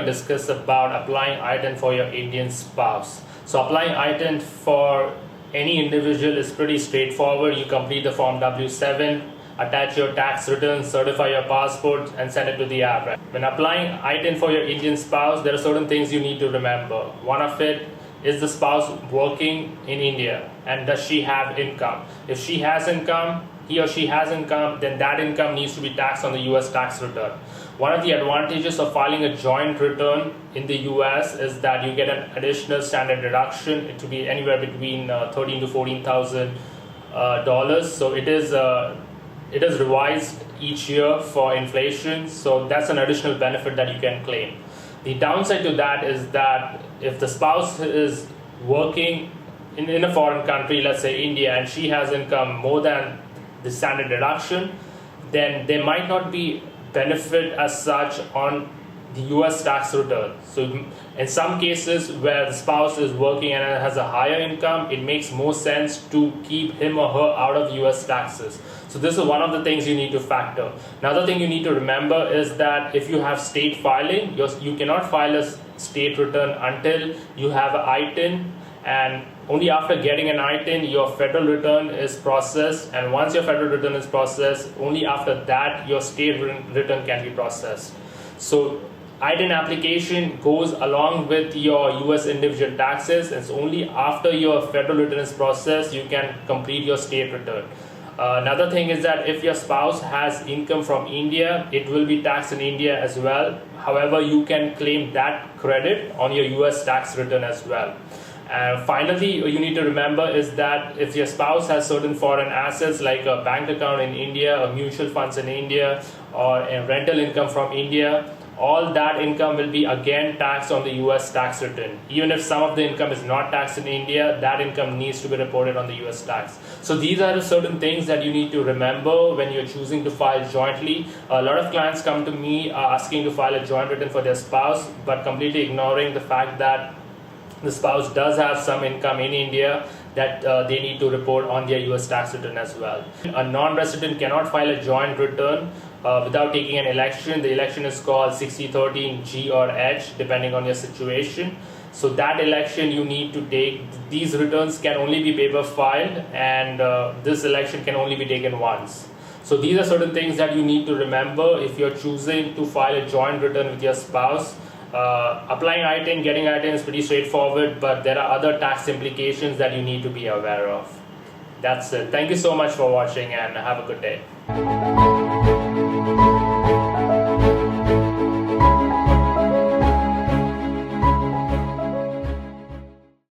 discuss about applying ITIN for your Indian spouse. So applying ITIN for any individual is pretty straightforward. You complete the form W7, attach your tax return, certify your passport, and send it to the app. Right? When applying ITIN for your Indian spouse, there are certain things you need to remember. One of it is the spouse working in India, and does she have income? If she has income, he or she has income, then that income needs to be taxed on the US tax return. One of the advantages of filing a joint return in the US is that you get an additional standard deduction. It will be anywhere between $13,000 to $14,000. So it is revised each year for inflation. So that's an additional benefit that you can claim. The downside to that is that if the spouse is working in a foreign country, let's say India, and she has income more than the standard deduction, then there might not be benefit as such on the US tax return. So in some cases where the spouse is working and has a higher income, it makes more sense to keep him or her out of US taxes. So this is one of the things you need to factor. Another thing you need to remember is that if you have state filing, you cannot file a state return until you have an ITIN, and only after getting an ITIN, your federal return is processed, and once your federal return is processed, only after that your state return can be processed. So ITIN application goes along with your US individual taxes, and it's only after your federal return is processed you can complete your state return. Another thing is that if your spouse has income from India, it will be taxed in India as well. However, you can claim that credit on your US tax return as well. And finally, you need to remember is that if your spouse has certain foreign assets like a bank account in India, or mutual funds in India, or a rental income from India, all that income will be again taxed on the US tax return. Even if some of the income is not taxed in India, that income needs to be reported on the US tax. So these are the certain things that you need to remember when you're choosing to file jointly. A lot of clients come to me asking to file a joint return for their spouse, but completely ignoring the fact that the spouse does have some income in India that they need to report on their US tax return as well. A non-resident cannot file a joint return without taking an election. The election is called 60-13 G or H depending on your situation. So that election you need to take. These returns can only be paper filed, and this election can only be taken once. So these are certain things that you need to remember if you're choosing to file a joint return with your spouse. Applying ITIN, getting ITIN is pretty straightforward, but there are other tax implications that you need to be aware of. That's it. Thank you so much for watching, and have a good day.